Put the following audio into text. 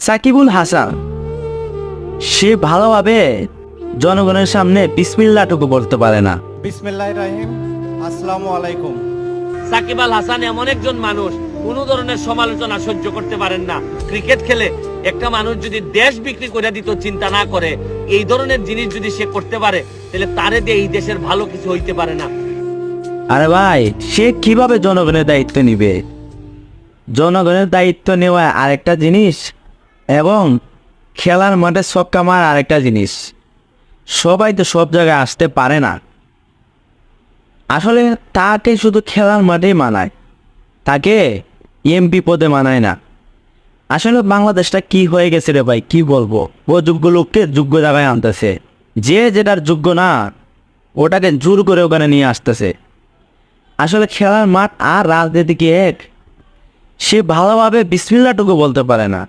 সাকিবুল হাসান সে ভালোভাবে জনগণের সামনে বিসমিল্লাহটুকু বলতে পারে না। বিসমিল্লাহির রহিম। আসসালামু আলাইকুম। সাকিব আল হাসান এমন একজন মানুষ কোনো ধরনের সমালোচনা সহ্য করতে পারেন না। ক্রিকেট খেলে একটা মানুষ যদি দেশ বিক্রি করে দিত চিন্তা না করে, এই ধরনের জিনিস যদি সে করতে পারে, তাহলে তারে দিয়ে এই দেশের ভালো কিছু হইতে পারে না। আরে ভাই, সে কিভাবে জনগণের দায়িত্ব নিবে? জনগণের দায়িত্ব নেওয়া আরেকটা জিনিস এবং খেলার মাঠে ছক্কা মারা আরেকটা জিনিস। সবাই তো সব জায়গায় আসতে পারে না। আসলে তাকে শুধু খেলার মাঠেই মানায়, তাকে এমপি পদে মানায় না। আসলে বাংলাদেশটা কি হয়ে গেছে রে ভাই, কি বলবো? অযোগ্য লোককে যোগ্য জায়গায় আনতেছে, যে যেটার যোগ্য না ওটাকে জোর করে ওখানে নিয়ে আসতেছে। আসলে খেলার মাঠ আর রাজনীতি কি এক? সে ভালোভাবে বিসমিল্লাহটুকু বলতে পারে না।